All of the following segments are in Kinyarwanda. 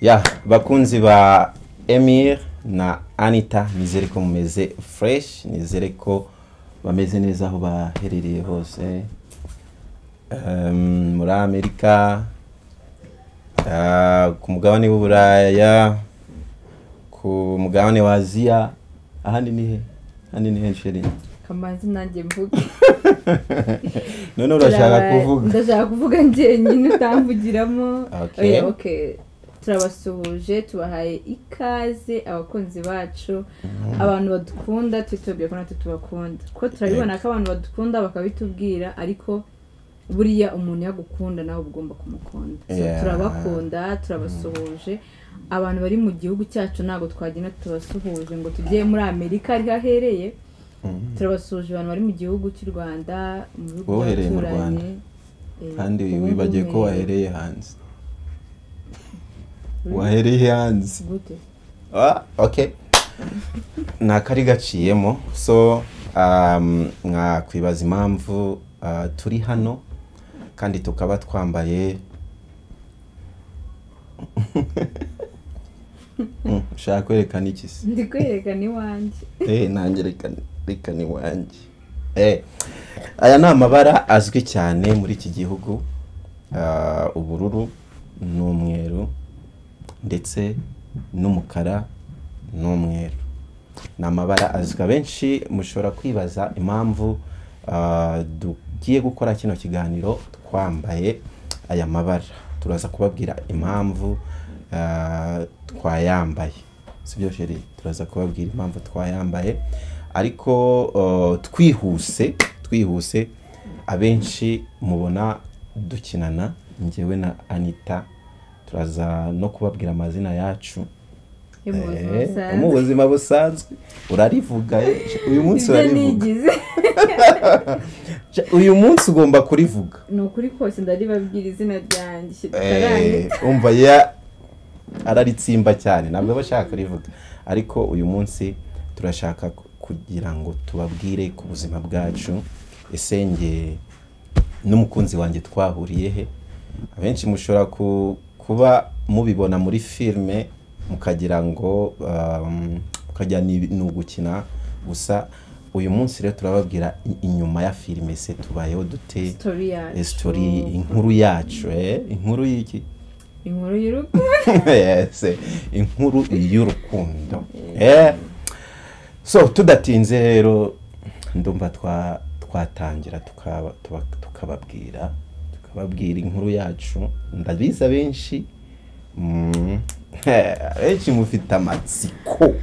Ya bakunzi ba Emir na Anita nizere ko mumeze fresh, nizere ko bameze neza aho baherereye hose muri Amerika, ku mugabane w'Uburaya, ku mugabane wa Aziya, ahandi ni he sheri Kamanzi nanjye mvuga none urashaka kuvuga? Ndashaka kuvuga nje nyine utamvugiramo. Okay. Turabasuhuje, tubahaye ikaze abakunzi bacu, abantu badukunda, twitubwiye ko natwe tubakunda, ko turabibona ko abantu badukunda bakabitubwira, ariko buriya umuntu yagukunda nawe ugomba kumukunda. Turabakunda, turabasuhuje. Abantu bari mu gihugu cyacu ntago twagenda tubasuhuje ngo tugiye muri Amerika ari hahereye. Turabasuhuje abantu bari mu gihugu cy'u Rwanda, mu bihugu by'abaturanye, kandi wibagiye ko wahereye hanze. Wahereye hanze gute? Okay. Nakari gaciyemo, so mwakwibaza impamvu turi hano kandi tukaba twambaye ushaka kwerekana iki se? Ndi kwerekana iwanjye. Nanjye reka ni wanjye. Aya ni amabara azwi cyane muri iki gihugu, ubururu n'umweru ndetse n'umukara n'umweru. Ni amabara azwi, benshi mushobora kwibaza impamvu tugiye gukora kino kiganiro twambaye aya mabara. Turaza kubabwira impamvu twayambaye, sibyo sheri? Turaza kubabwira impamvu twayambaye, ariko twihuse abenshi mubona dukinana njyewe na Anita. Turaza no kubabwira amazina yacu mu buzima busanzwe. Urarivuga uyu munsi, urarivuga uyu munsi, ugomba kurivuga. Ni ukuri kose ndaribabwira izina ryanjye. Umva araritsimba cyane, ntabwo bashaka kurivuga, ariko uyu munsi turashaka kugira ngo tubabwire ku buzima bwacu. Ese nge n'umukunzi wanjye twahuriye he? Abenshi mushobora kuba mubibona muri filme mukagira ngo ukajya ni ugukina gusa. Uyu munsi rero turababwira inyuma ya filme, se tubayeho dute, story, inkuru yacu, inkuru y'iki? Inkuru y'urukundo. Yes, inkuru y'urukundo. So tudatinze rero ndumva twatangira tukababwira inkuru yacu. Ndabiza benshi mufite amatsiko.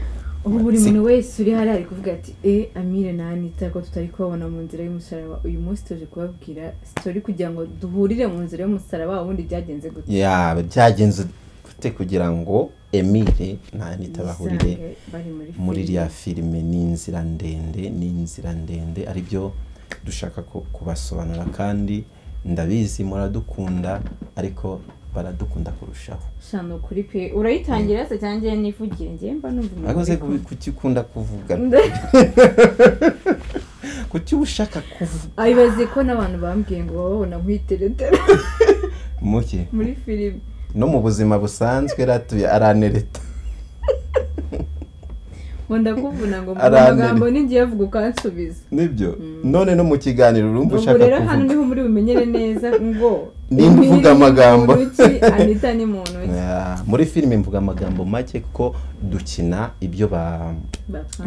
Ubu buri muntu wese uri hari ari kuvuga ati Amire na Anita ko tutari kubabona mu nzira y'umusaraba. Uyu munsi tuje kubabwira story kugira ngo duhurire mu nzira y'umusaraba. Ubundi byagenze gute? Byagenze gute kugira ngo Emire na Anita bahurire muri ya filime? Ni inzira ndende, ari byo dushaka kubasobanura, kandi ndabizi muradukunda, ariko baradukunda kurushaho. Shano kuri pe urayitangira se cyangwa nivugire nge mba numva. Akoze kuki ukunda kuvuga? Kuki ushaka kuvuga? Ayibaze ko n'abantu bambwiye ngo babona nk'iteretera muke muri filime no mu buzima busanzwe ratuye aranereta. Wanda kuvuna ngo amagambo ningiye avuga ukansubiza. Nibyo. None no mu kiganiro urumva ushaka kuvuga. Rero hano niho muri bumenyere neza ngo nimvuga amagambo. Anita ni muntu. Muri filime mvuga amagambo make kuko dukina ibyo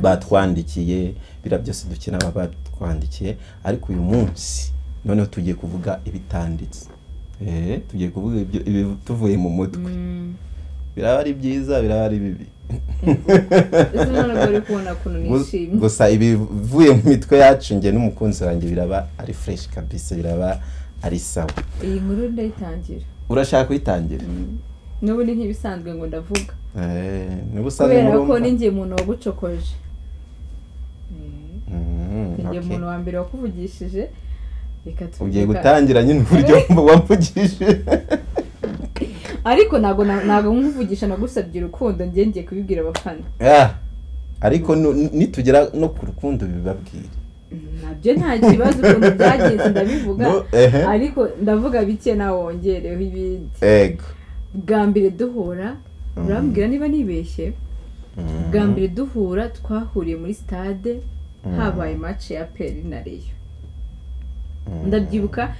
batwandikiye, bira byose dukina batwandikiye, ariko uyu munsi noneho tugiye kuvuga ibitanditse. Tugiye kuvuga ibyo tuvuye mu mutwe. Biraba ari byiza, biraba ari bibi. Gusa ibivuye mu mitwe yacu nge n'umukunzi wanjye biraba ari fresh kabisa, biraba ari sawa. Iyi nkuru ndayitangira. Urashaka kuyitangira? N'ubu ni nk'ibisanzwe ngo ndavuga. N'ubusanzwe kubera ko ninjye umuntu wagucokoje. Ninjye umuntu wa mbere wakuvugishije. Ugiye gutangira nyine uburyo wamvugishije. Ariko nago nkuvugisha nagusabye urukundo ngiye kubibwira abafana. Ariko nitugera no ku rukundo bibabwire. Nabyo nta kibazo ukuntu byagenze ndabivuga, ariko ndavuga bike na wongereho ibindi. Ego. Bwa mbere duhura urambwira niba nibeshye bwa mbere duhura twahuriye muri stade habaye match ya APR na Rayon ndabyibuka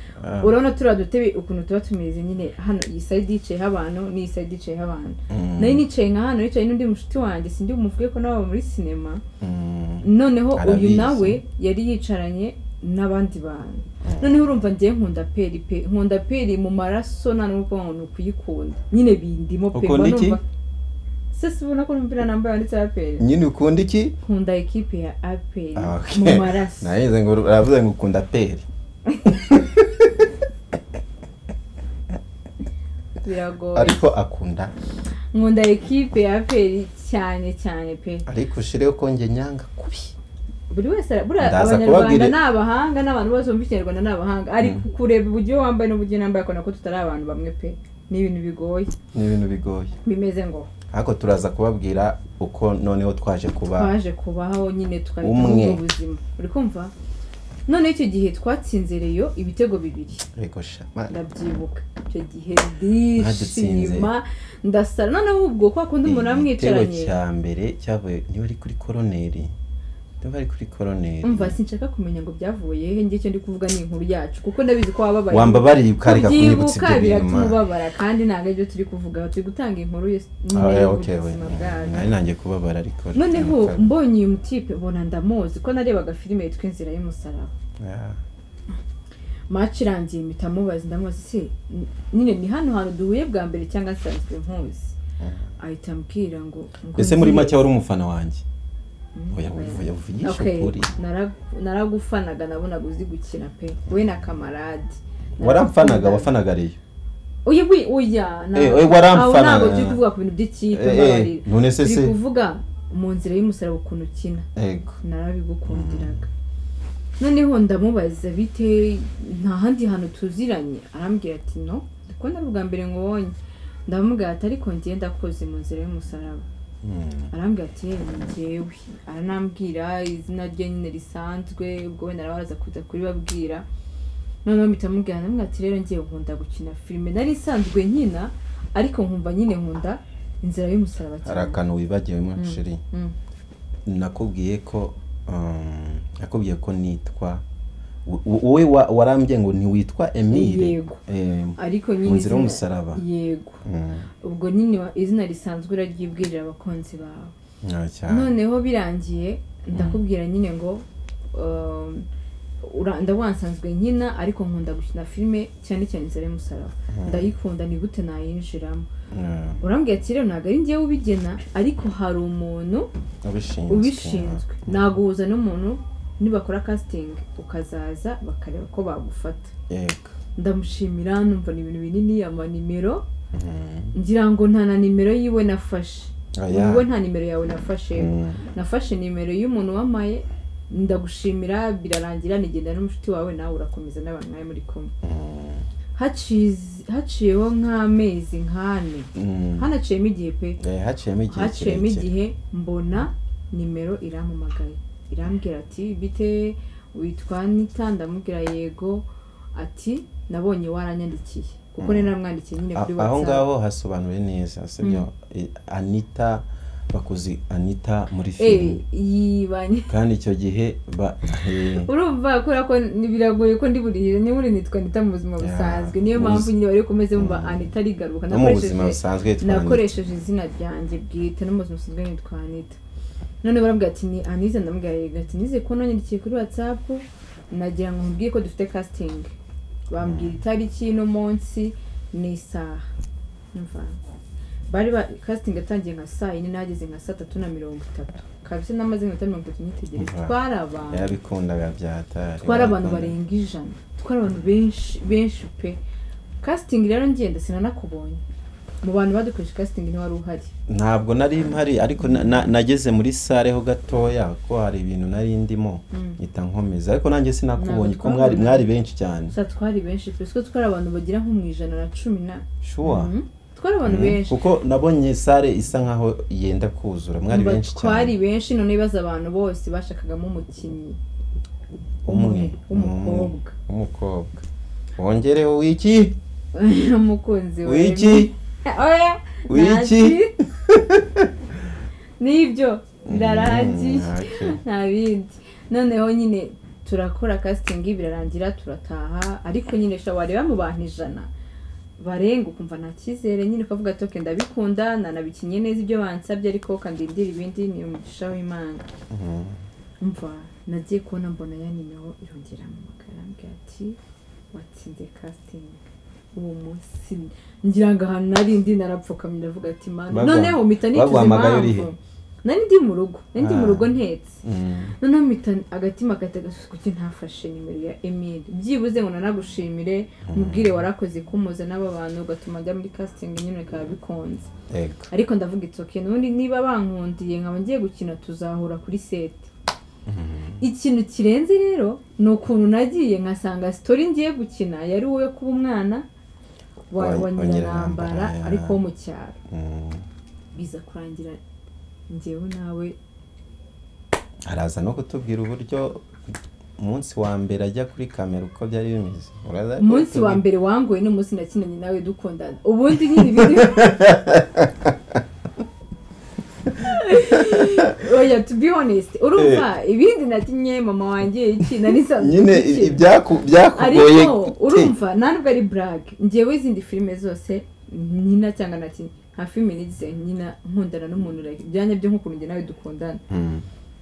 urabona turiya dutebe ukuntu tuba tumeze nyine hano iyi side yicayeho abantu n'iyi side yicayeho abantu nari nicaye nka hano nicaye n'undi mushuti wanjye sindi bumuvuge ko nawe muri sinema noneho uyu nawe yari yicaranye n'abandi bantu noneho urumva ngiye nkunda peri mu maraso nta n'ubwo ngo ni ukuyikunda nyine bindimo pe numva sese ubona ko n'umupira nambaye wanditseho APR nyine ukunda iki nkunda ekipe ya APR mu maraso nahize ngo uravuze ngo ukunda APR biragoye ariko akunda nkunda ekipe ya APR cyane pe ariko ushireho ko nge nyanga kubi buri wese abanyarwanda n'abahanga n'abantu bose bumva ikinyarwanda n'abahanga ari kureba uburyo wambaye n'uburyo nambaye akona ko tutari abantu bamwe pe ni ibintu bigoye bimeze ngo ariko turaza kubabwira uko noneho twaje kubaho nyine tukabita ubuzima uri kumva none icyo gihe twatsinze Rayon ibitego 2 ariko sha ndabyibuka icyo gihe ndishima ndasara noneho ubwo kwa kundi umuntu amwicaranye igitego cya mbere cyavuye niba ari kuri koroneri umva sinshaka kumenya ngo byavuye he ngiye cyo ndi kuvuga ni inkuru yacu kuko ndabizi ko wababari wambabari ukareka kunyibutsa ibyo bintu biratubabara kandi ntabwo ibyo turi kuvuga turi gutanga inkuru nari nanjye kubabara ariko noneho mbonye uyu mutipe ubona ndamuzi ko narebaga filime yitwa Inzira y'Umusaraba match irangiye mitamubaza ndamubaza se nyine ni hano hantu duhuye bwa mbere cyangwa nsanzwe nkuzi ahita ambwira ngo ese muri make wari umufana wanjye naragufanaga nabonaga uzi gukina pe we na kamarade wafanaga Rayon waramfanaga ntabwo turi kuvuga ku bintu by'ikipe none se turi kuvuga mu Nzira y'Umusaraba ukuntu ukina narabigukundiraga noneho ndamubaza bite nta handi hantu tuziranye arambwira ati no ko nari ubwa mbere ngubonye ndamubwira ati ariko ngenda koze mu Nzira y'Umusaraba arambwira ati njyewe aranambwira izina rye nyine risanzwe ubwo we narabaza kuza kuribabwira noneho mitamubwira namwe ati rero ngiye nkunda gukina filime nari isanzwe nkina ariko nkumva nyine nkunda Inzira y'Umusaraba cyane arakantu wibagiwemo shiri nakubwiye ko nitwa wowe warambye ngo ntiwitwa Emile ariko nyine Inzira y'Umusaraba yego ubwo nyine izina risanzwe uraryibwirira abakunzi bawe noneho birangiye ndakubwira nyine ngo ndawansanzwe nkina ariko nkunda gukina filime cyane Inzira y'Umusaraba ndayikunda ni gute nayinjiramo urambwira ati rero ntabwo ari ngewe ubigena ariko hari umuntu ubishinzwe naguhuza n'umuntu nibakora casting ukazaza bakareba ko bagufata ndamushimira numva ni ibintu binini amanimero ngira ngo nta na nimero yiwe nafashe wowe nta nimero yawe nafashe nimero y'umuntu wamaye ndagushimira birarangira nigenda n'umushuti wawe nawe urakomeza n'abantu mwaye muri kumwe haciyeho nk'amezi nk'ane hanaciyemo igihe pe haciyemo igihe mbona nimero irampamagaye irambwira ati bite witwa Anita ndamubwira yego ati nabonye waranyandikiye kuko nari naramwandikiye nyine kuri WhatsApp aho ngaho hasobanuye neza sibyo Anita bakuzi Anita muri filime yibanye kandi icyo gihe urumva kora ko biragoye ko ndi burihire ni muri nitwa Anita mu buzima busanzwe niyo mpamvu nyine bari komeze bumva Anita rigaruka nakoresheje izina ryanjye bwite no mu buzima busanzwe nitwa Anita none barambwira ati ni Anize ndamubwira ati nize ko nanyandikiye kuri WhatsApp nagira ngo mbwiye ko dufite casting bambwira itariki n'umunsi n'isaha numva bari casting yatangiye nka saa 4 nageze nka saa 3:30 kabise namaze nka 30 nyitegereza twarabantu yabikundaga byatari twarabantu barenga ijana twarabantu benshi pe casting rero ngenda sinanakubonye mu bantu badukoresha casting ni wari uhari ntabwo nari mpari ariko nageze muri sare ho gatoya ko hari ibintu nari ndimo nyita nkomeza ariko nanjye sinakubonye ko mwari benshi cyane twari benshi pe twari abantu bagira nko mu 110 sure twari abantu benshi kuko nabonye sare isa nkaho yenda kuzura mwari benshi cyane twari benshi none bibaza abantu bose bashakagamo umukinnyi umukobwa wongereho wiki umukunzi wiki oya wiki nibyo birarangiye okay. nta bindi noneho nyine turakora casting birarangira turataha ariko nyine sha wareba mu bantu 100 barenga ukumva nta cyizere nyine ukavuga ati okay ndabikunda nanabikinye neza ibyo bansabye ariko kandindira ibindi ni umugisha w'Imana umva nagiye kubona mbona yanimero irongera mu makarambwe ati watsinze casting uwo munsi ngira ngo ahantu narindi narapfukamye ndavuga ati mana noneho mpita nicuza impamvu nari ndi mu rugo ntetse noneho mpita agatima katagasuka kuki ntafashe nimero ya Emile byibuze ngo nanagushimire mubwire warakoze kumuza n'aba bantu ugatuma njya muri casting nyine kabikonze ariko ndavuga itsoke n'undi niba bankundiye nkaba ngiye gukina tuzahura kuri set ikintu kirenze rero ni ukuntu nagiye nkasanga story ngiye gukina yari wowe kuba umwana wa Nyirantambara ariko wo mu cyaro biza kurangira njyewe nawe araza no kutubwira uburyo umunsi wa mbere ajya kuri kamera uko byari bimeze umunsi wa mbere wangoye n'umunsi nakinanye nawe dukundana ubundi nyine ibindi oya to be honest urumva ibindi natinye mama wanjye iki nari sanzwe nyine ibyakugoye urumva ntabwo ari brag njyewe izindi filime zose nyina cyangwa natinye nka filime nigize nyina nkundana n'umuntu byanya byo nk'ukuntu njye nawe dukundana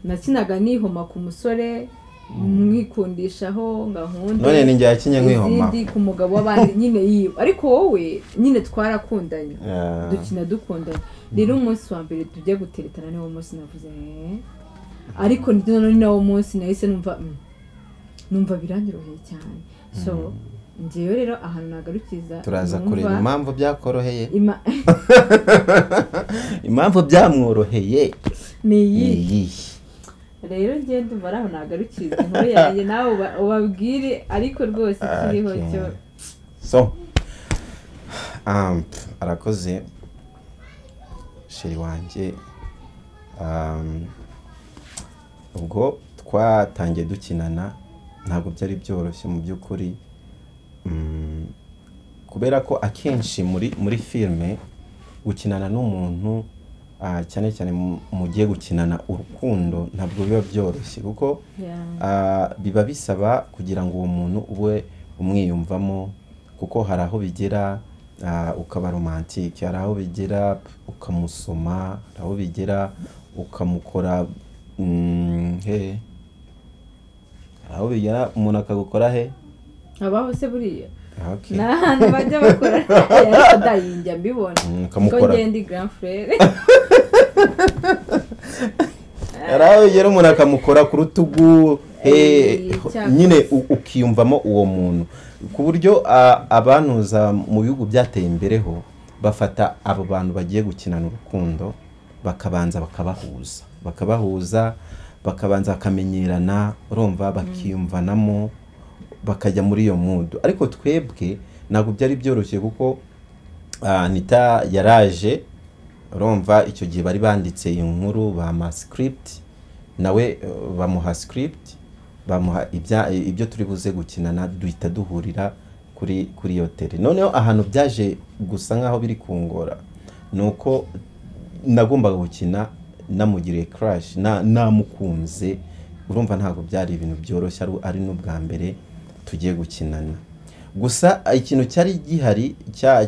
nakinaga nihoma ku musore mwikundishaho ngahunda none ninjye yakinye nkihoma izindi ku mugabo w'abandi nyine yiwe ariko wowe nyine twarakundanye dukina dukundanye rero umunsi wa mbere tujye guteretana niwo munsi navuze ariko none nawo munsi nahise numva biranyoroheye cyane so njyewe rero ahantu nagarukiza turaza kureba impamvu byakoroheye impamvu byamworoheye ni iyi rero njye ndumva aho nagarukiza inkuru yanjye nawe ubabwire ariko rwose kiriho cyo so arakoze sheri wanjye ubwo twatangiye dukinana ntabwo byari byoroshye mu by'ukuri kubera ko akenshi muri filime gukinana n'umuntu cyane cyane mugiye gukinana urukundo ntabwo biba byoroshye kuko biba bisaba kugira ngo uwo muntu ube umwiyumvamo kuko hari aho bigera ukaba romantike hari aho bigera ukamusoma hari aho bigera ukamukora he aho bigera umuntu akagukora he abaho se buriya okay n'ahantu bajya bakora ariko ndayinjya mbibona ko ngende grand frère araho yero umuntu akamukora ku rutugu nyine ukiyumvamo uwo muntu ku buryo abantuza mu bihugu byateye imbereho bafata abo bantu bagiye gukinana urukundo bakabanza bakabahuza bakabanza bakamenyerana urumva bakiyumvanamo bakajya muri iyo mudu ariko twebwe ntabwo byari byoroshye kuko Anita yaraje urumva icyo gihe bari banditse inkuru bama script nawe bamuha script bamuha ibyo turi buze gukinana duhita duhurira kuri iyo tele noneho ahantu byaje gusa nkaho biri kungora nuko nagombaga gukina namugiriye crush namukunze urumva ntabwo byari ibintu byoroshye ari n'ubwa mbere tugiye gukinana gusa ikintu cyari gihari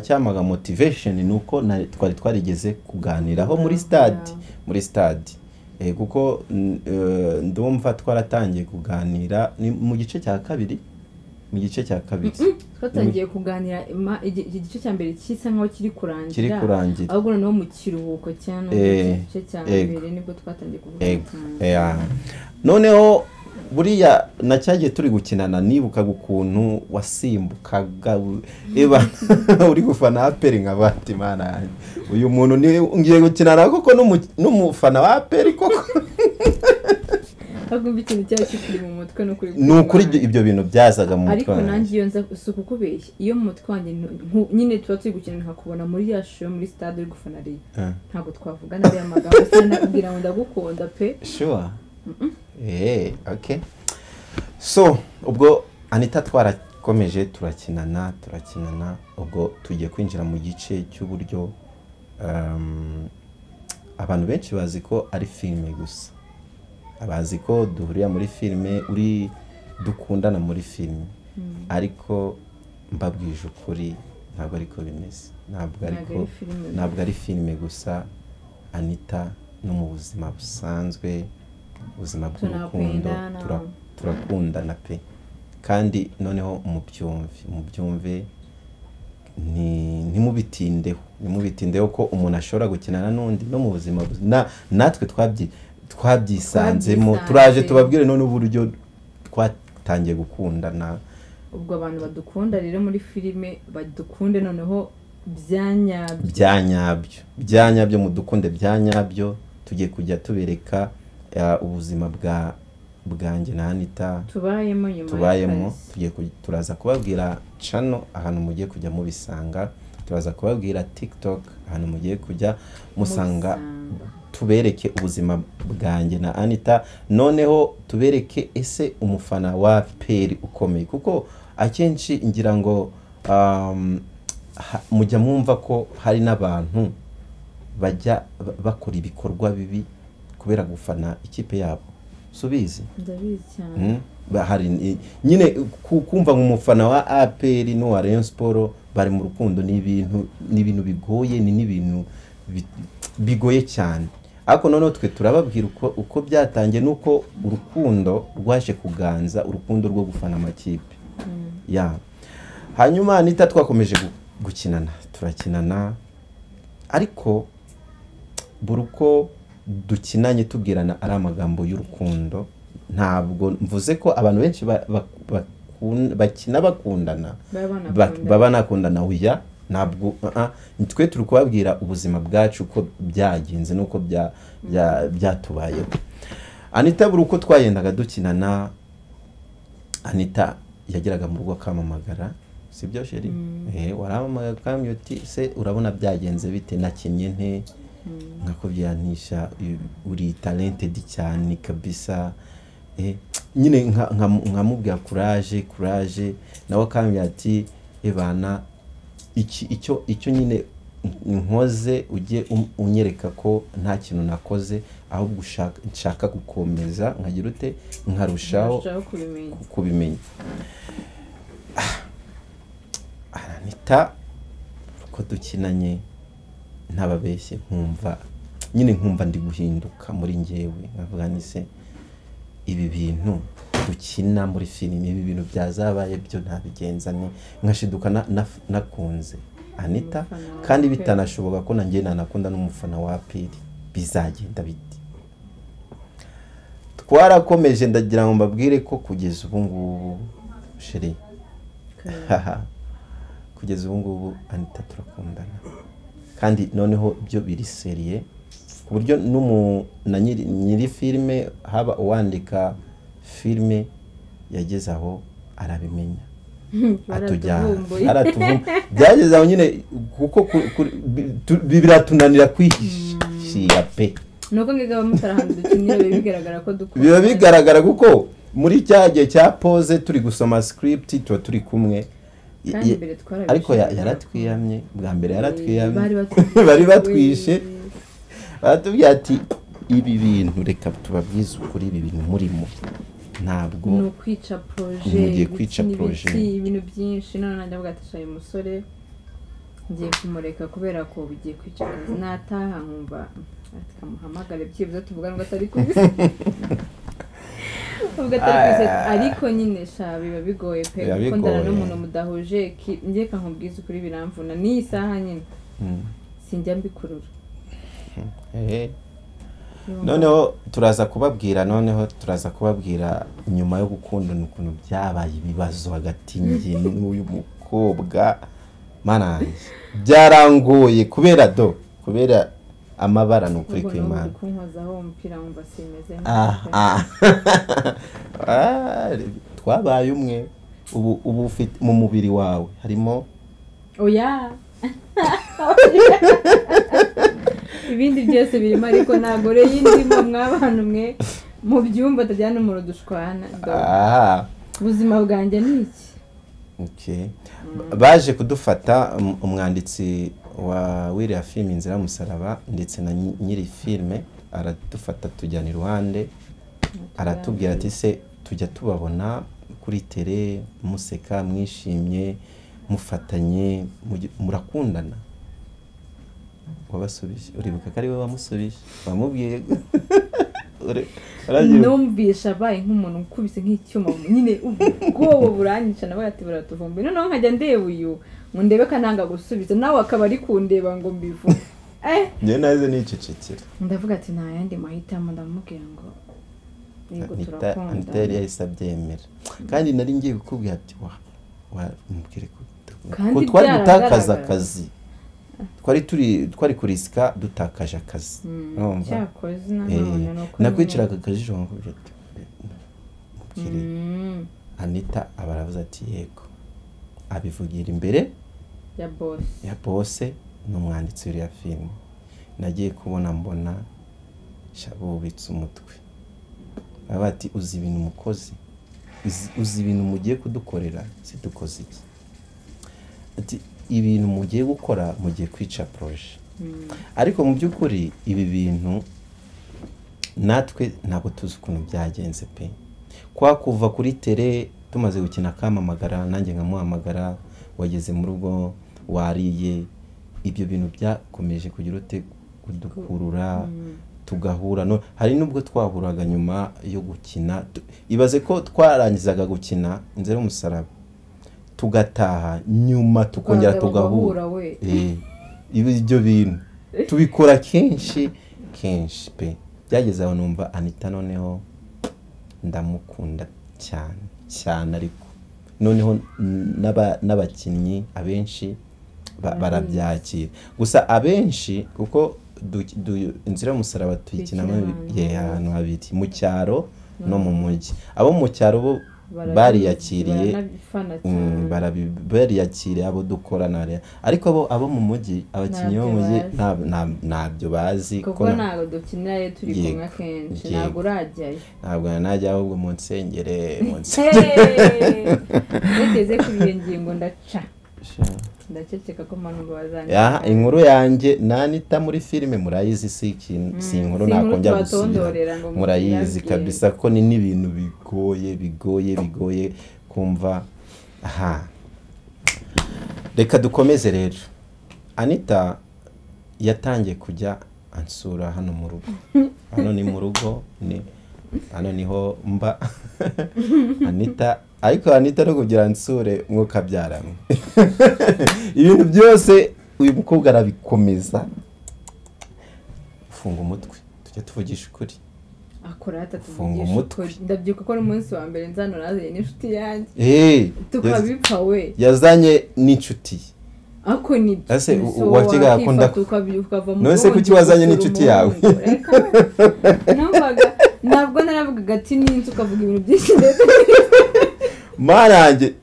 cyamaga motivation nuko twari twarigeze kuganiraho muri stade kuko ndumva twaratangiye kuganira ni mu gice cya kabiri twatangiye kuganira igice cya mbere kisa nkaho kiri kurangira ahubwo noneho mu kiruhuko cyane igice cya mbere nibwo twatangiye kuvuga noneho buriya nacyagiye turi gukinana nibuka ukuntu wasimbukaga uri gufana aperi nka Batimana uyu muntu ngiye gukinana koko n'umufana wa aperi koko agumva ikintu cyari kikiri mu mutwe no kuri nukuri ibyo bintu byazaga mu mutwe ariko nanjye iyo nza suku kubeshya iyo mu mutwe wanjye nyine tuba turi gukinana nkakubona muri ya show muri stade uri gufana ari ntabwo twavugana ari amagambo sinakubwira ngo ndagukunda pe sure okay so ubwo Anita twarakomeje turakinana ubwo tugiye kwinjira mu gice cy'uburyo abantu benshi bazi ko ari filime gusa, abazi ko duhurira muri filime dukundana muri filime, ariko mbabwije ukuri ntabwo ariko bimeze, ntabwo ari filime gusa. Anita no mu buzima busanzwe, ubuzima bw'urukundo turakundana pe, kandi noneho mubyumve ntimubitindeho ko umuntu ashobora gukinana n'undi no mu buzima natwe twabyisanzemo, turaje tubabwire none uburyo twatangiye gukundana. Ubwo abantu badukunda rero muri filime badukunde noneho byanyabyo mudukunde byanyabyo. Tugiye kujya tubereka ubuzima bwanjye na Anita tubayemo. Turaza kubabwira channel ahantu mugiye kujya mubisanga, turaza kubabwira TikTok ahantu mugiye kujya musanga, tubereke ubuzima bwanjye na Anita, noneho tubereke ese umufana wa Peri ukomeye, kuko akenshi ngira ngo mujya mwumva ko hari n'abantu bajya bakora ibikorwa bibi kubera gufana ikipe yabo. Subizi? Ndabizi cyane. Hari nyine kumva nk'umufana wa APR n'uwa Rayon Sport bari mu rukundo ni ibintu bigoye, ni n'ibintu bigoye cyane. Ariko noneho twe turababwira uko byatangiye, nuko urukundo rwaje kuganza, urukundo rwo gufana amakipe. Hanyuma Anita twakomeje gukinana, turakinana, ariko buruko dukinanye tubwirana ari amagambo y'urukundo. Ntabwo mvuze ko abantu benshi bakina bakundana baba nakundana, uya ntabwo twe turi kubabwira ubuzima bwacu uko byagenze nuko byatubayeho. Anita buruko twayendaga dukinana, Anita yageraga mu rugo akamamagara, sibyo sheri? Waramamaga kamyo ati se urabona byagenze bite, nakinnye nte, nkakubyanisha uri talented cyane kabisa, nyine nkamubwira courage nawe kamyo ati ebana icyo nyine nkoze ujye unyereka ko nta kintu nakoze, ahubwo nshaka gukomeza nkagira ute nkarushaho kubimenya. Anita ko dukinanye ntababeshye, nkumva ndi guhinduka muri njyewe, nkavuga ni se ibi bintu dukina muri filime, ibi bintu byazabaye byo ntabigenza, nkashiduka nakunze Anita, kandi bitanashoboka ko nanjye nanakunda n'umufana wa Peri, bizagenda biti. Twarakomeje, ndagira ngo mbabwire ko kugeza ubu ngubu sheri, kugeza ubu ngubu Anita turakundana, kandi noneho byo biri seriye, ku buryo na nyiri filime, haba uwandika filime yageze aho arabimenya, byageze aho nyine, kuko biratunanira kwihishira pe. Nuko ngega mutarahanze dukinira bigaragara ko dukunda, biba bigaragara kuko muri cyagiye cya pose turi gusoma script tuba turi kumwe, ariko yaratwiyamye bwa mbere, bari batwishe, baratubwira ati ibi bintu reka tubabwize ukuri, ibi bintu murimo ntabwo no kwica projet, ibintu byinshi. None nanjye avuga ati shaye umusore ngiye kumureka kubera ko bigiye kwica akazi, nataha nkumva ati kamuhamagare byibuze tuvugana ngo atari kubisa ariko nyine sha biba bigoye pe, gukundana n'umuntu mudahuje. Ngiye kankubwiza ukuri biramvuna ni isaha nyine, sinjya mbikurura. Noneho turaza kubabwira nyuma yo gukundana ukuntu byabaye ibibazo hagati y'injye n'uyu mukobwa. Mana byarangoye kubera amabara n'ukuri kw'Imana. Twabaye umwe, ubu ufite mu mubiri wawe harimo oya ibindi byose birimo, ariko ntabwo rero yindimo mw'abantu mwe mu byumba tajyana umuro dushwana. Ubuzima bwanjye ni iki? Baje kudufata umwanditsi wa wiriya filime Inzira y'umusaraba ndetse na nyiri filime aradufata tujyana iruhande aratubwira ati se tujya tubabona kuri tele museka mwishimye mufatanye murakundana wabasubije uribuka ko ari we wamusubije wamubwiye numvisha abaye nk'umuntu ukubise nk'icyuma nyine ubwoba buranyica nawe ati baratuvumbuye noneho nkajya ndeba uyu ngo ndebe ko ntanga gusubiza nawe akaba ari kundeba ngo mbivuge njye naze nicecekera ndavuga ati nta yandi mahitamo ndamubwira ngo yego turakunda Anita yari yahise abyemera kandi nari ngiye kukubwira ati mubwire ko twari gutakaza akazi twari kurisika dutakaje akazi cyakoze nanone nuko nakwiciraga akajisho nkakubwira ati mubwire Anita abaravuze ati yego abivugira imbere ya boss n'umwanditsi w'iriya filime nagiye kubona mbona shabubitse umutwe abati uzi ibintu mukozi uzi ibintu mugiye kudukorera sidukoze iki ati ibintu mugiye gukora mugiye kwica projet ariko mu by'ukuri ibi bintu natwe ntabwo tuzi ukuntu byagenze pe kwa kuva kuri tele tumaze gukina kamamagara nanjye nkamuhamagara wageze mu rugo wariye ibyo bintu byakomeje kugira ute kudukurura tugahura no hari nubwo twahuraga nyuma yo gukina ibaze ko twarangizaga gukina Inzira y'umusaraba tugataha nyuma tukongera tugahura ibyo bintu tubikora kenshi pe byageze aho numva Anita noneho ndamukunda cyane ariko noneho n'abakinnyi abenshi barabyakira gusa abenshi kuko Inzira y'umusaraba tuyikinamo ahantu habiri mu cyaro no mu mujyi abo mu cyaro bo bariyakiriye bariyakiriye abo dukorana ariko abo mu mujyi abakinnyi bo mu mujyi ntabyo bazi kuko ntabwo dukinira turi kumwe kenshi ntabwo urajyayo ntabwo najya ahubwo mu nsengere niteze kuri iyo ngingo ndaca ndaceceka ko manubwo bazanye inkuru yanjye Anita muri filime murayizi si inkuru nakongera gusubira murayizi kabisa ko ni n'ibintu bigoye kumva reka dukomeze rero Anita yatangiye kujya ansura hano mu rugo hano ni mu rugo hano niho mba Anita ariko Anita no kugira ansure mwuka byaramwe ibintu byose uyu mukobwa arabikomeza funga umutwe tujya tuvugisha ukuri akora atatuvugisha ukuri ndabyuka ko umunsi wa mbere nzano nazanye n'inshuti yanjye tukabipfa we yazanye n'inshuti ako ni ase wakiga akunda nose kuki wazanye n'inshuti yawe ntabwo naravugaga ati n'inzu ukavuga ibintu byinshi ndetse marange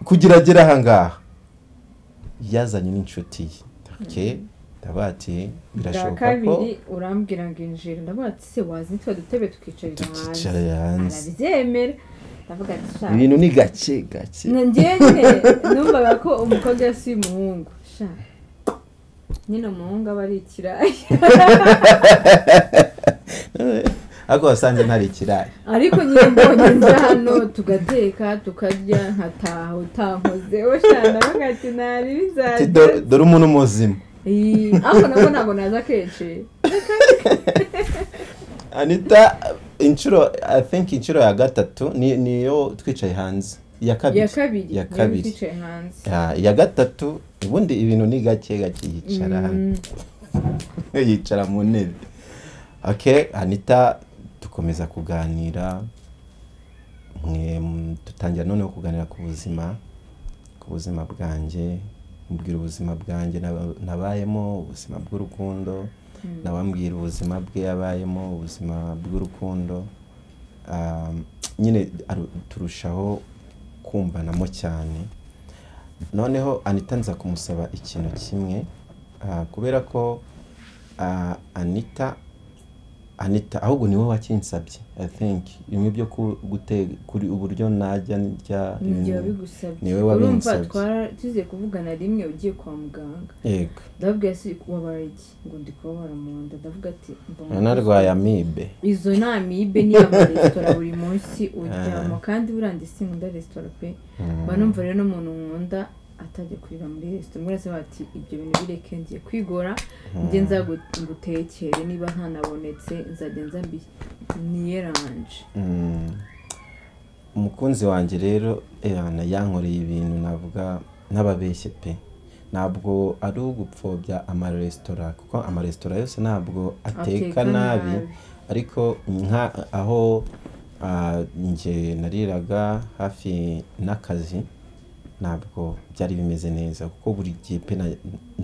kugira agera ahangaha yazanye n'inshuti ye ndabati birashoboka ko kabiri urambwira ngo injira ndabati se wazi nitwa dutebe tukicarira hanze arabyemera ndavuga ati sha ibintu ni gake njyewe numvaga ko umukobwa yasi umuhungu sha nyine umuhungu aba ari ikirayi ako wasanze ntari ikirayi ariko nyine mbonye nza hano tugateka tukarya nkataha utankozeho sha ndavuga ati ntari bizaje dore umuntu muzima ako nako ntabwo naza kenshi Anita I think inshuro ya gatatu niyo twicaye hanze ya kabiri twicaye hanze ya gatatu ubundi ibintu ni gake yicara mu ntebe Anita dukomeza kuganira dutangira noneho kuganira ku buzima bwanjye mbwira ubuzima bwanjye nabayemo ubuzima bw'urukundo nabambwira ubuzima bwe yabayemo ubuzima bw'urukundo nyine turushaho kumvanamo cyane noneho Anita nza kumusaba ikintu kimwe kubera ko Anita Anita ahubwo niwe wakinsabye I think bimwe byo kuri uburyo najya njya niwe bigusabye niwe wabinsabye urumva tuziye kuvugana rimwe ugiye kwa muganga yego ndavuga ese wabaye iki ngo ndikubabara mu nda ndavuga ati narwaye amibe izo ni amibe ni amaresitora buri munsi uryama kandi burandise nkunda resitora pe banumva rero n'umuntu nkunda atajya kurira muri resitora murase bati ibyo bintu bireke ngiye kwigora nge nza gutekere niba ntanabonetse nzajya nza mbi niyeranje umukunzi wanjye rero yankoreye ibintu navuga n'ababeshye pe ntabwo ari ugupfobya amaresitora kuko amaresitora yose ntabwo ateka nabi ariko aho nge nariraga hafi n'akazi ntabwo byari bimeze neza kuko buri gihe pe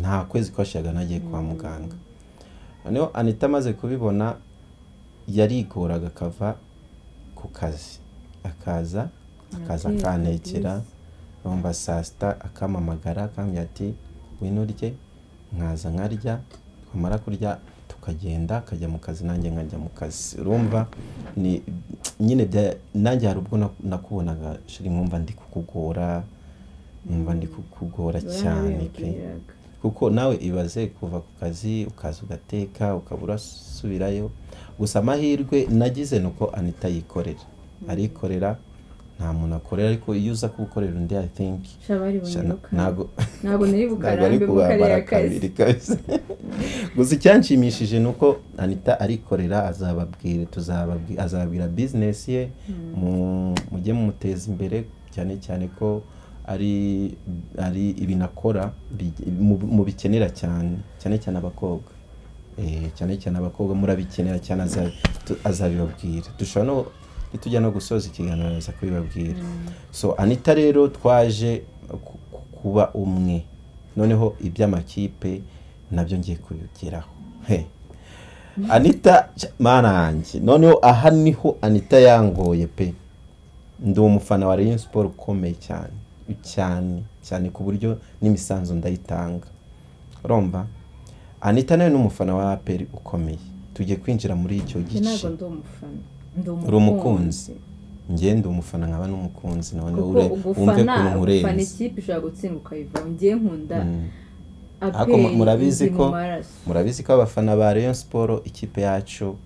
nta kwezi kwashaga nagiye kwa muganga noneho Anita amaze kubibona yarigoraga akava ku kazi akaza akantekera nomba saa sita akamamagara akambwira ati wino urye nkaza nkarya twamara kurya tukagenda akajya mu kazi nanjye nkajya mu kazi urumva ni nyine nanjye hari ubwo nakubonaga shiri nkumva ndi kukugora numva ndi kukugora cyane pe kuko nawe ibaze kuva ku kazi ukaza ugateka ukabura subirayo gusa amahirwe nagize nuko Anita yikorera arikorera nta muntu akorera ariko iyo uza kugukorera undi I think ntabwo nari bukarambe mu kariya kazi gusa icyanshimishije nuko Anita arikorera azababwira business ye mujye mumuteza imbere cyane cyane ko ari ibinakora mu bikenera cyane abakobwa cyane abakobwa murabikenera cyane azabibabwira dushobora no tujya no gusoza ikiganiro aza kubibabwira so Anita rero twaje kuba umwe noneho iby'amakipe nabyo ngiye kubigeraho Anita marangi noneho aha niho Anita yangoye pe ndi umufana wa Rayon Sport ukomeye cyane ku buryo n'imisanzu ndayitanga urumva Anita nawe n'umufana wa APR ukomeye tugiye kwinjira muri icyo gice ntabwo ndi umufana uri umukunzi njye ndi umufana nkaba n'umukunzi nawe wumve ufana ikipe ushobora gutsinda ukayivaho njye nkunda ariko murabizi ko abafana ba Rayon Sport ikipe yacu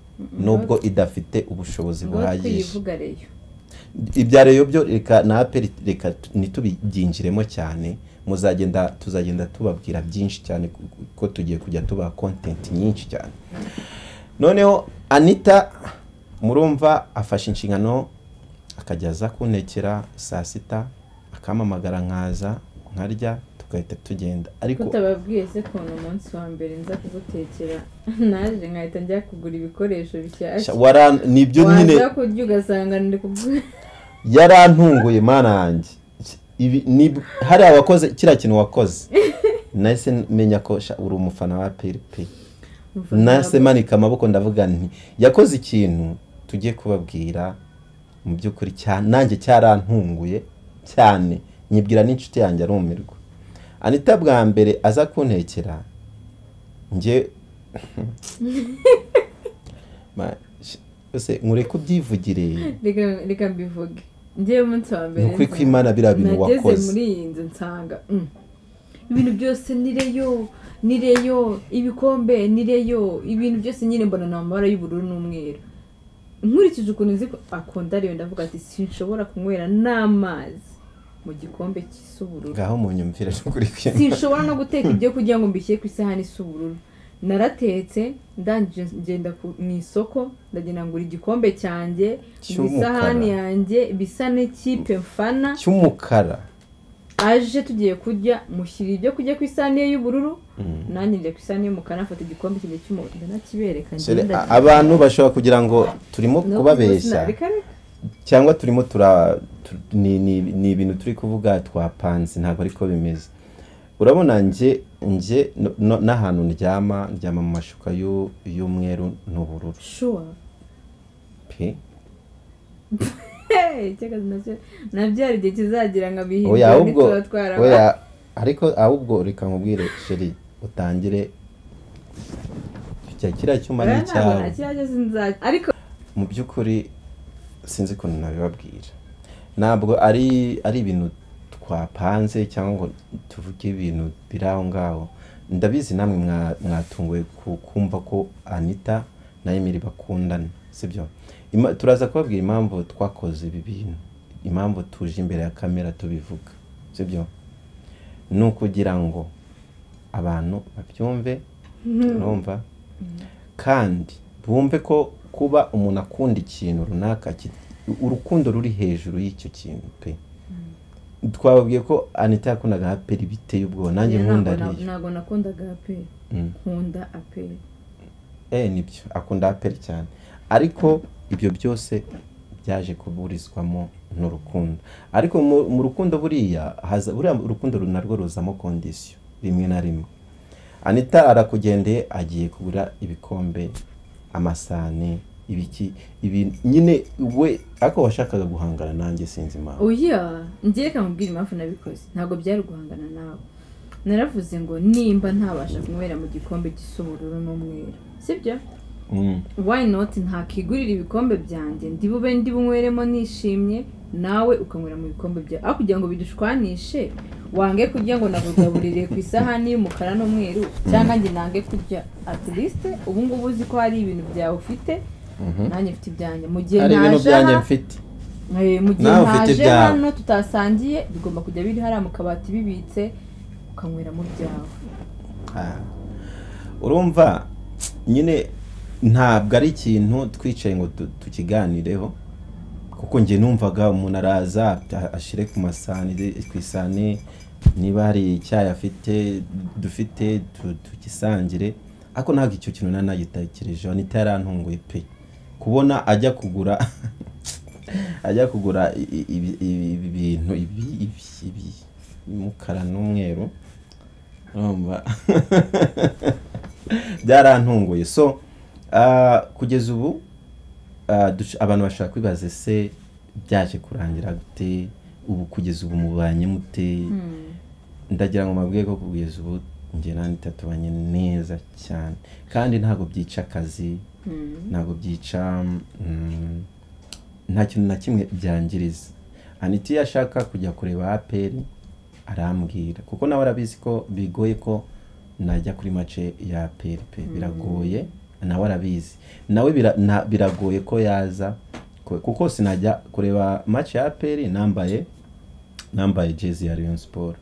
nubwo idafite ubushobozi buhagije ibya Rayon byo reka na APR reka nitubiginjiremo cyane tuzagenda tubabwira byinshi cyane ko tugiye kujya tuba content nyinshi cyane noneho Anita murumva afashe inshingano akajyaza kuntekera saa sita akamamagara nkaza nkarya tugahita tugenda ariko utababwiye se ko umunsi wa mbere nza kugutekera naje nkahita njya kugura ibikoresho bishyashya nibyo nyine waza kurya ugasanga ndi kugura yarantunguye mana yanjye hari abakoze kira kintu wakoze nahise menya ko uri umufana wa PRP nahise manika amaboko ndavuga nti yakoze ikintu tugiye kubabwira mu by'ukuri nanjye cyarantunguye cyane nyibwira n'inshuti yanjye arumirwa Anita bwa mbere aza kuntekera nge nkure kubyivugire reka mbivuge ngiye umunsi wa mbere nukuri kw'Imana biriya bintu wakoze nageze muri iyi nzu nsanga ibintu byose nireyo ibikombe nireyo ibintu byose nyine mbona ni amabara y'ubururu n'umweru nkurikije ukuntu nzi ko akunda rero ndavuga ati sinshobora kunywera n'amazi mu gikombe cy'isa ubururu ngaho munyumvira n'ukuri kw'Imana sinshobora no guteka ibyo kugira ngo mbishyire ku isahani isa ubururu naratetse ndangije ngenda mu isoko ndagenda ngura igikombe cyanjye isahani yanjye bisa n'ikipe mfana cy'umukara aje tugiye kurya mushyira ibyo kurya ku isahani y'ubururu nanjye njya ku isahani y'umukara mfata igikombe cyanjye cy'umuhondo nakibereka abantu bashobora kugira ngo turimo kubabeshya cyangwa turimo ni ibintu turi kuvuga twapanze ntabwo ariko bimeze urabona nje n'ahantu ndyama mu mashuka y'umweru n'ubururu sure pe nabyari igihe kizagira ngo abihindure nituba twaraba ariko ahubwo reka nkubwire sheri utangire kijya kiriya cyuma ni ntabwo icyawe nakirageze nzajya ariko mu by'ukuri sinzi ukuntu nabibabwira ntabwo ari ibintu twapanze cyangwa ngo tuvuge ibintu biri aho ngaho ndabizi namwe mwatunguwe kumva ko Anita na Emily bakundana sibyo turaza kubabwira impamvu twakoze ibi bintu impamvu tuje imbere ya kamera tubivuga sibyo ni ukugira ngo abantu babyumve urumva kandi bumve ko kuba umuntu akunda ikintu runaka urukundo ruri hejuru y'icyo kintu pe twababwiye ko Anita yakundaga aperi biteye ubwoba nanjye nkunda ariyo ntabwo nakundaga aperi nkunda aperi nibyo akunda aperi cyane ariko ibyo byose byaje kuburizwamo n'urukundo ariko mu rukundo buriya urukundo narwo ruzamo kondisiyo rimwe na rimwe Anita arakugendeye agiye kugura ibikombe amasahani ibiki nyine we ako washakaga guhangana nanjye sinzi impamvu oya ngiye kamubwira impamvu nabikoze ntabwo byari guhangana nawe naravuze ngo nimba ntabasha kunywera mu gikombe gisa ubururu n'umweru sibyo why not ntakigurira ibikombe byanjye ndi bunyweremo nishimye nawe ukanywera mu bikombe byawe aho kugira ngo bidushwanishe wange kurya ngo nabugaburire ku isahani y'umukara n'umweru cyangwa njye nange kurya at least ubu ngubu uzi ko hari ibintu byawe ufite nanjye mfite ibyanjye mu gihe ntaje hano tutasangiye bigomba kujya biri hariya mu kabati bibitse ukanywera mu byawe urumva nyine ntabwo ari ikintu twicaye ngo tukiganireho kuko njye numvaga umuntu araza ashire ku masahani ku isahani niba hari icyayi afite dufite tugisangire ariko ntabwo icyo kintu nanagitekerejeho Anita yarantunguye pe kubona ajya kugura ibintu ibi umukara n'umweru urumva byarantunguye so kugeza ubu abantu bashaka kwibaza se byaje kurangira gute ubu kugeza ubu mubanye mute ndagira ngo mabwiye ko kugeza ubu njye na Anita tubanye neza cyane kandi ntabwo byica akazi ntabwo byica nta kintu na kimwe byangiriza Anita iyo ashaka kujya kureba aperi arambwira kuko nawe arabizi ko bigoye ko najya kuri mace ya aperi pe biragoye nawe arabizi nawe biragoye ko yaza kuko sinajya kureba match ya aperi nambaye jezi ya Rayon Sport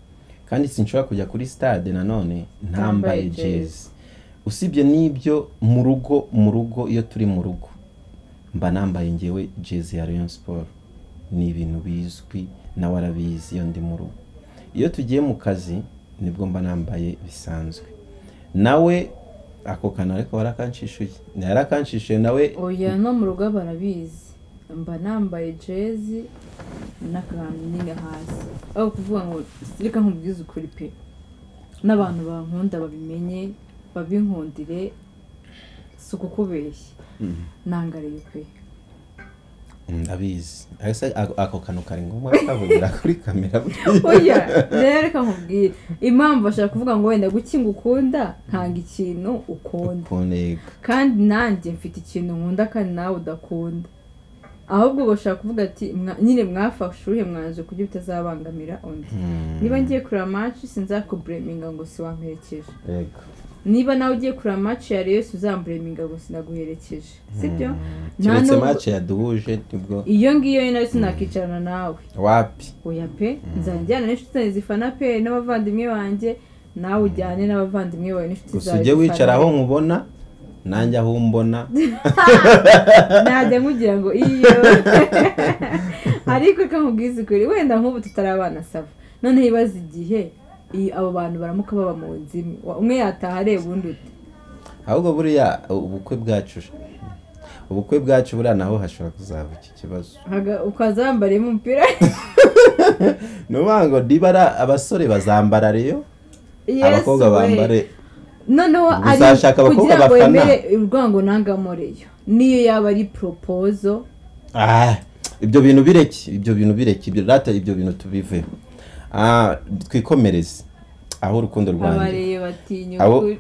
kandi sinshobora kujya kuri stade nanone ntambaye jezi usibye n'ibyo mu rugo iyo turi mu rugo mba nambaye ngewe jezi ya Rayon Sport ni ibintu bizwi nawe arabizi iyo ndi mu rugo iyo tugiye mu kazi nibwo mba nambaye bisanzwe nawe ako kana ariko yarakanshishuye nawe oya no mu rugo barabizi mba nambaye jezi n'akantu nyine hasi aho kuvuga ngo reka nkubwize ukuri pe n'abantu bankunda babimenye babinkundire si ukukubeshya nangariye pe ndabizi ako kantu kari ngombwa kavugira kuri kamera oya reka nkubwire impamvu bashaka kuvuga ngo wenda gukinga ukunda nkanga ikintu ukunda kandi nanjye mfite ikintu nkunda kandi nawe udakunda ahubwo bashaka kuvuga ati nyine mwafashe uruhe mwanze kugira utazabangamira undi niba ngiye kureba match sinzakubureminga ngo si wamperekeje niba nawe ugiye kureba match ya Rayon uzambureminga ngo sinaguherekeje sibyo nta match yaduhuje nibwo iyo ngiyo nawe sinakicarana nawe wapi oya pe nzajyana n'inshuti zifana pe n'abavandimwe banjye nawe ujyane n'abavandimwe bawe n'inshuti zawe usujye wicara aho nkubona nanjye aho umbona najya nkugira ngo iyo ariko kamubwiza ukuri wenda nk'ubu tutarabana sava noneho ibaza igihe abo bantu baramuka baba mu nzu imwe umwe yataha areba undi ute ahubwo buriya ubukwe bwacu buriya naho hashobora kuzaba iki kibazo ukazambaremo umupira nuvuga ngo nibara abasore bazambara Rayon abakobwa bambare noneho ari kugira ngo yemere urwango nangamo Rayon niyo yaba ari proposal ibyo bintu bireke ibyo bintu tubive twikomereze aho urukundo rwanjye abareye batinya ukuri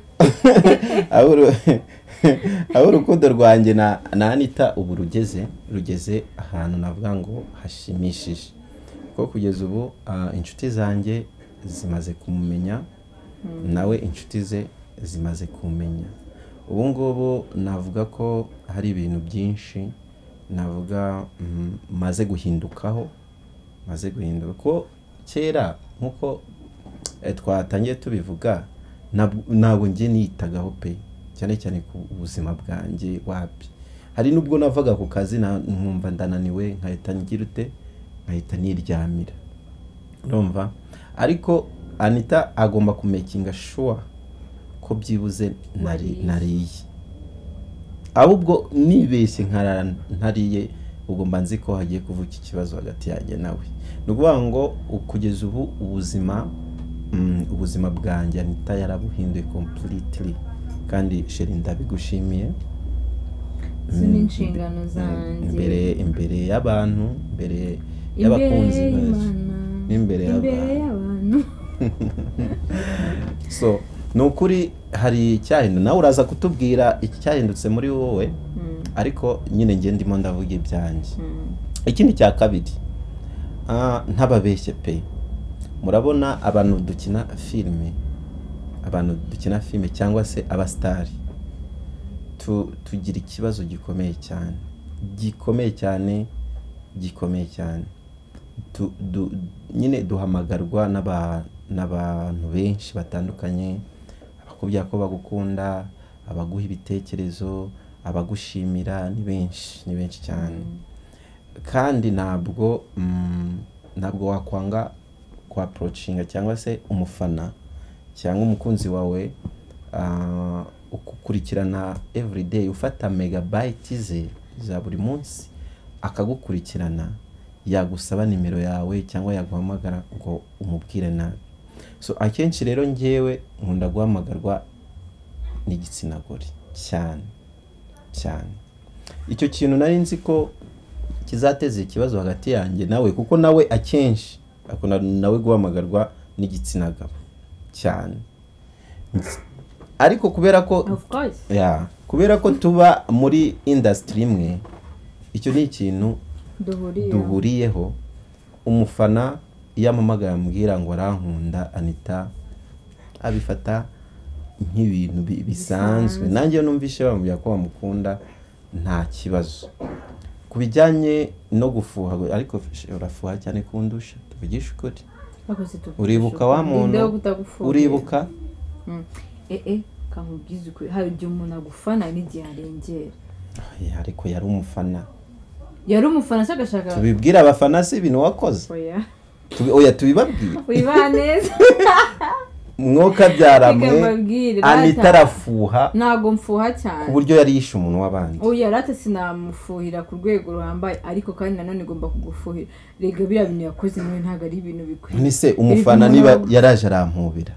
aho urukundo rwanjye na Anita ubu rugeze ahantu navuga ngo hashimishije, kuko kugeza ubu inshuti zanjye zimaze kumumenya, nawe inshuti ze zimaze kumenya. Ubu ngubu navuga ko hari ibintu byinshi navuga maze guhindukaho, ko kera nkuko twatangiye tubivuga ntabwo njye nitagaho pe, cyane cyane ku buzima bwanjye wapi. Hari nubwo navaga ku kazi nkumva ndananiwe nkahita nkahita niryamira, urumva. Ariko Anita agomba kumakinga sure ko byibuze nariye, ahubwo nibeshye nkarara ntariye, ubwo mba nzi ko hagiye kuvuka ikibazo hagati yanjye nawe. Ni ukuvuga ngo kugeza ubu ubuzima bwanjye Anita yarabuhinduye completely, kandi sheri ndabigushimiye. Inshingano zanjye imbere y'abantu, imbere y'abakunzi bacu, n'imbere y'abantu. So nukuri hari icyahindutse, nawe uraza kutubwira iki cyahindutse muri wowe, ariko nyine ngiye ndimo ndavuga ibyanjye. Ikindi cya kabiri, ntababeshye pe, murabona abantu dukina filime cyangwa se abastari, tugira ikibazo gikomeye cyane, nyine duhamagarwa n'abantu benshi batandukanye, abakubwira ko bagukunda, abaguha ibitekerezo, abagushimira, ni benshi cyane. Kandi ntabwo wakwanga kwa approachinga cyangwa se umufana cyangwa umukunzi wawe ukukurikirana everyday, ufata megabyte ze za buri munsi akagukurikirana, yagusaba nimero yawe cyangwa yaguhamagara ngo umubwire nabi. So akenshi rero ngewe nkunda guhamagarwa n'igitsina gore cyane. Icyo kintu nari nzi ko kizateza ikibazo hagati yanjye nawe, kuko nawe akenshi akunda nawe guhamagarwa n'igitsina gabo cyane. Ariko kubera ko tuba muri industry imwe, icyo ni ikintu duhuriyeho. Umufana iyo amamagara ambwira ngo arankunda Anita, abifata nk'ibintu bisanzwe. Nanjye numvishe bambwira ko bamukunda nta kibazo. Kubijyanye no gufuha, ariko urafuha cyane kundusha, tuvugisha ukuri. Uribuka wa muntu, uribuka kamubwiza ukuri, hari igihe umuntu agufana n'igihe arengera. Ariko yari umufana agashaka tubibwira abafana si ibintu wakoze. Oya tubibabwira wiba neza mwoka byaramwe. Anita arafuha, ntago mfuha cyane ku buryo yari yishe umuntu w'abandi. Oya rata sinamufuhira ku rwego ruhambaye, ariko kandi nanone igomba kugufuhira. Rega biriya bintu yakoze nawe ntago ari ibintu bikwiye. Nise umufana niba yaraje arampubira,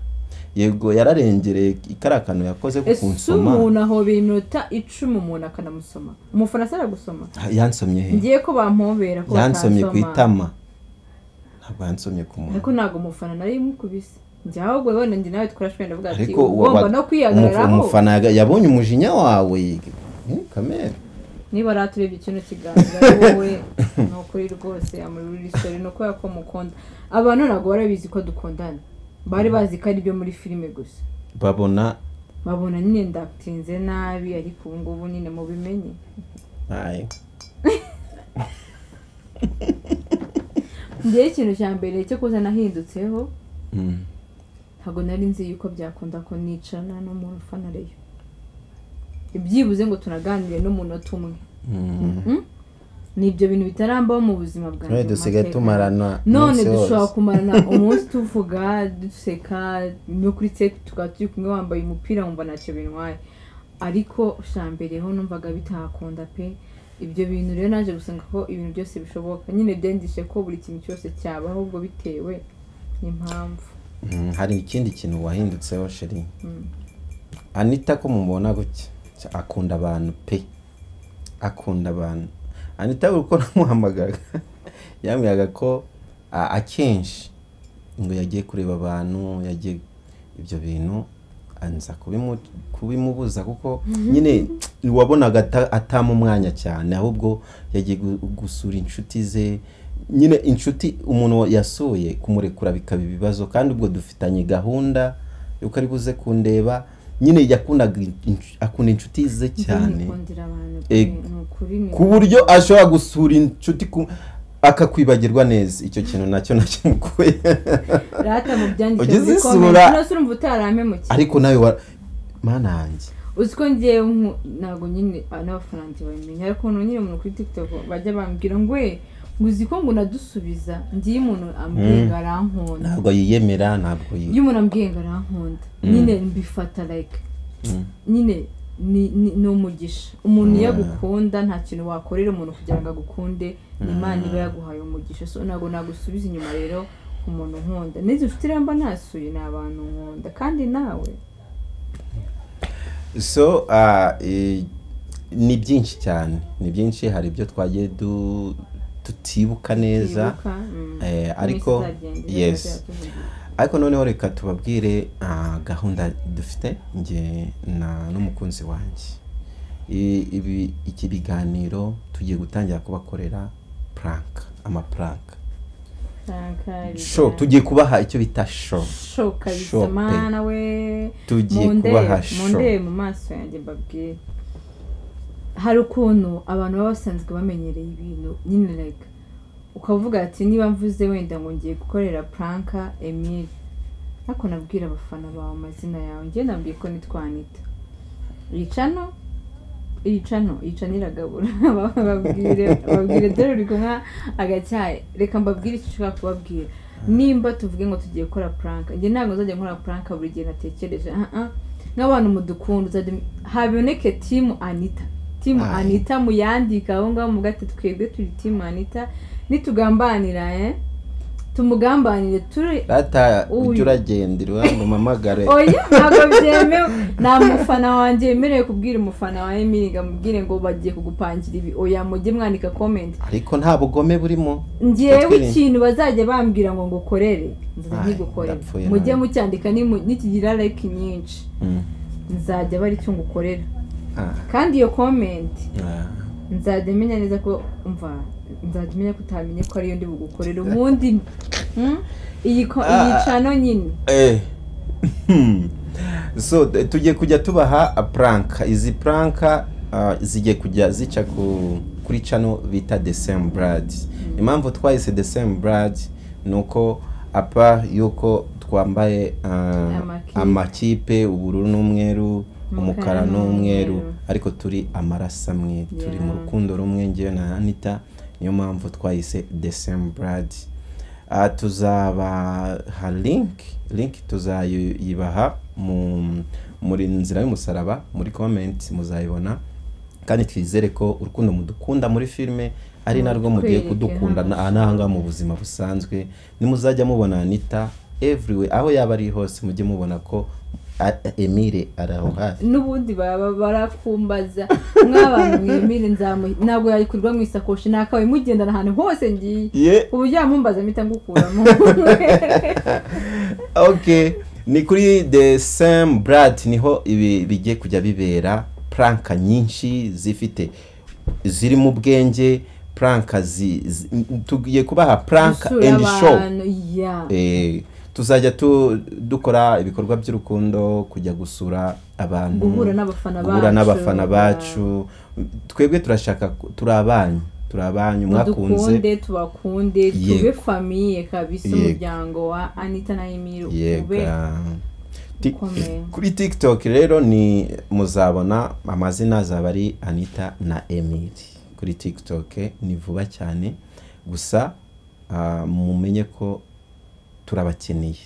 yego yararengereye ikarakano yakoze ku kunsoma. Umuntu ahobera iminota 10 umuntu akanamusoma. Umufana sara gusoma yansomye he? Ngiye ko bampobera ko yansomye ku itama, ntabwo yansomye ku muntu. Ariko ntago umufana nari mukubise njyaho gwe wone ndi nawe twarashwe ndavuga ati ugomba no kwiyagararaho. Umufana yabonye umujinya wawe kamera, niba raturebye ikintu kiganira wowe no kuri rwose amuri story no ko yakomukunda. Abantu ntago barabizi ko dukundana, bari bazi ko ari byo muri filime gusa. babona nyine ndatinze nabi, ariko ubu ngubu nyine mubimenye. Ngiye ikintu cya mbere cyo kuza nahindutseho, ntago nari nzi yuko byakunda ko nicana no mu rufana reyo, ibyibuze ngo tunaganire no munota umwe. Nibyo bintu bitarambaho mu buzima bwanjye. Dusigaye tumarana none dushobora kumarana umunsi tuvuga duseka no kuri set turi kumwe wambaye umupira wumva ntacyo bintwaye. Ariko shambereho numvaga bitakunda pe. Ibyo bintu rero naje gusanga ko ibintu byose bishoboka, nyine byendishe ko buri kintu cyose cyabaho ubwo bitewe n'impamvu. Hari ikindi kintu wahindutseho sheri. Anita ko mumubona gutya akunda abantu pe, akunda abantu. Anita uko namuhamagaga yambwiraga ko akenshi ngo yagiye kureba abantu, yagiye ibyo bintu anza kubimubuza kuko nyine wabonaga atama umwanya cyane ahubwo yagiye gusura inshuti ze nyine inshuti umuntu yasuye kumurekura bikaba ibibazo kandi ubwo dufitanye gahunda yuko ari buze kundeba nyine akunda inshuti ze cyane ku buryo ashobora gusura inshuti akakwibagirwa neza icyo kintu nacyo nakimukuye rata mu byandike muri comment urumva utaramemukiye ariko nawe mana yanjye uziko ngiye ntago nyine n'abafaransa babimenya ariko nyine umuntu kuri TikTok bajya bambwira ngo nguzi ko ngo nadusubiza ngiye umuntu ambwiye arankunda ntabwo yiyemera ntabwo iyo umuntu ambwiye arankunda nyine mbifata like nyine ni umugisha umuntu yagukunda nta kintu wakorera umuntu kugira ngo agukunde Imana iba yaguhaye umugisha so ntago nagusubiza inyuma rero umuntu nkunda n'izo nshuti ramba ntasuye n'abantu nkunda kandi nawe so ni byinshi cyane ni byinshi hari ibyo twagiye tutibuka neza ariko yes ariko noneho reka tubabwire gahunda dufite nge n'umukunzi wanjye iki biganiro tugiye gutangira kubakorera prank show tugiye kubaha icyo bita show kabisa mana we tugiye kubaha show mu maso yanjye mbabwire hari ukuntu abantu baba basanzwe bamenyereye ibintu nyine like ukavuga ati niba mvuze wenda ngo ngiye gukorera prank Emile ariko nabwira abafana bawe amazina yawe ngiye nabwiye ko nitwanita yicanira gabura babwire dore uri kumwe agacyaye reka mbabwire icyo ushaka kubabwira nimba tuvuge ngo tugiye gukora prank ngiye ntabwo nzajya nkora prank buri gihe natekereje nk'abantu mudukunda haboneke team Anita muyandika aho ngaho mu gati twebwe turi team Anita nitugambanira tumugambanire turi rata ujya uragendera umamagare oya ntabwo byemewe nta mufana wanjye yemerewe kubwira umufana wa Emile ngamubwire ngo bagiye kugupangira ibi oya mujye mwandika comment ariko nta bugome burimo ngiyewe ikintu bazajya bambwira ngo ngukorere nzigukorera mujye mucyandika nikigira like nyinshi nzajya bari cyo ngukorera kandi iyo comment nzajya menya neza ko umva nzajya menya ko utamenye ko ariyo ndi bugukorera ubundi iyi cano nyine so tugiye kujya tubaha prank izi prank zigiye kujya zica kuri cano bita The Same Blood impamvu twahise The Same Blood nuko apa yuko twambaye amakipe ubururu n'umweru umukara n'umweru ariko turi amaraso amwe turi mu rukundo rumwe ngiye na Anita niyo mpamvu twahise The Same Blood tuzabaha link tuzayibaha muri nzira y'umusaraba muri comment muzayibona kandi twizere ko urukundo mudukunda muri filme ari narwo mugiye kudukunda nahanga mu buzima busanzwe nimuzajya mubona Anita everywhere aho yaba ari hose mujye mubona ko Emile araho hafi n'ubundi barakumbaza mw'abantu Emile ntabwo yayikurwa mu isakoshi nakawe mugendana ahantu hose ngiye uburyo mumbaza mpita ngukuramo okay ni kuri The Same Blood niho ibi bigiye kujya bibera prank nyinshi ziri mu bwenge prank tugiye kubaha prank and show tuzajya dukora ibikorwa by'urukundo kujya gusura abantu guhura n'abafana bacu twebwe turashaka turabanyu mwakunze tubakunde tube famille kabisa umuryango wa Anita na Emile kuri TikTok rero ni muzabona amazina azaba ari Anita na Emile kuri TikTok ni vuba cyane gusa mumenye ko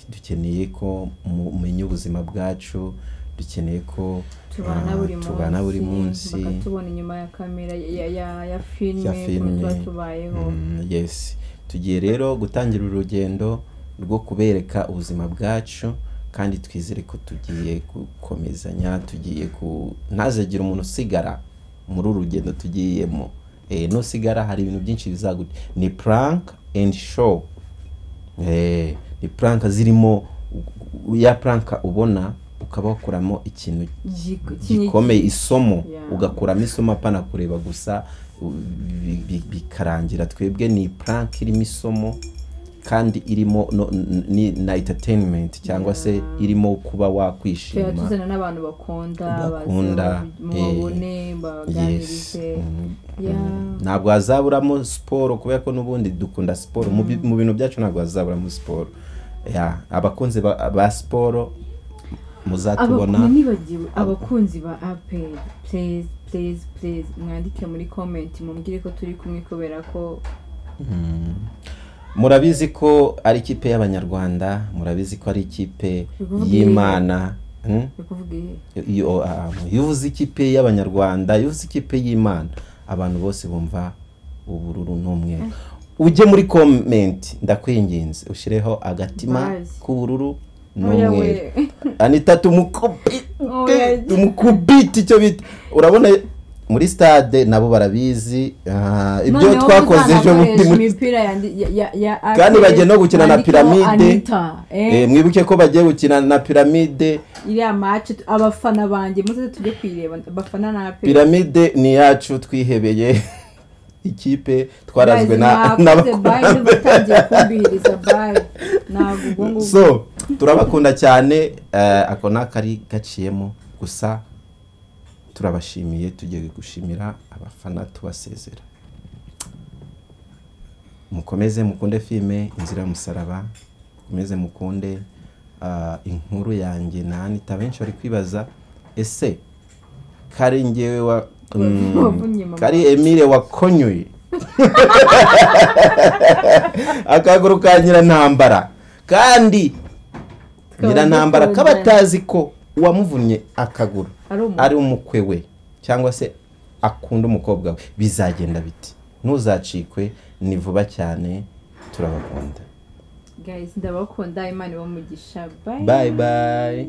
dukeneye ko mumenye ubuzima bwacu dukeneye ko tubana buri munsi bakatubona inyuma ya kamera ya filme tubayeho yes tugiye rero gutangira urugendo rwo kubereka ubuzima bwacu kandi twizere ko tugiye gukomezanya tugiye ntazagira umuntu usigara muri urugendo tugiyemo nusigara hari ibintu byinshi bizaguta ni prank and show ni prank zirimo ya prank ubona ukaba wakuramo ikintu Kinigi. gikomeye, isomo Yeah. ugakuramo isomo apana kureba gusa bikarangira. Twebwe ni prank irimo isomo kandi irimo na entertainment cyangwa se irimo kuba wakwishima, tuzana n'abantu bakunda mubone baganirize. Ntabwo hazaburamo siporo kubera ko n'ubundi dukunda siporo mu bintu byacu, ntabwo hazaburamo siporo. Abakunzi ba siporo muzatubona. Nibagiwe abakunzi ba APR, please mwandike muri comment mumbwire ko turi kumwe kubera ko murabizi ko ari ikipe y'Abanyarwanda, murabizi ko ari ikipe y'Imana. Iyo uvuze ikipe y'Abanyarwanda, uvuze ikipe y'Imana, abantu bose bumva ubururu n'umweru. Ujye muri comment ndakwinginze ushireho agatima k'ubururu n'umweru. Anita tumukubiti icyo bita, urabona muri stade nabo barabizi ibyo twakoze ejo bundi kandi bagiye no gukina na Pyramide. Mwibuke ko bagiye gukina na Pyramide iriya match. Abafana banjye muze tujye kwireba, abafana na Pyramide ni yacu, twihebeye ikipe twarazwe so turabakunda cyane. Ako nakari gaciyemo gusa, turabashimiye, tugiye gushimira abafana tubasezera. Mukomeze mukunde filme Inzira y'Umusaraba, mukomeze mukunde inkuru yanjye na Anita. Benshi bari kwibaza ese kari ngewe kari Emile wakonyuye akaguru ka Nyirantambara, kandi Nyirantambara kabatazi ko uwamuvunnye akaguru ari umukwe we cyangwa se akunda umukobwa we. Bizagenda biti, ntuzacikwe, ni vuba cyane. Turabakunda guys, ndabakunda. Imana ibamugisha. Bye bye.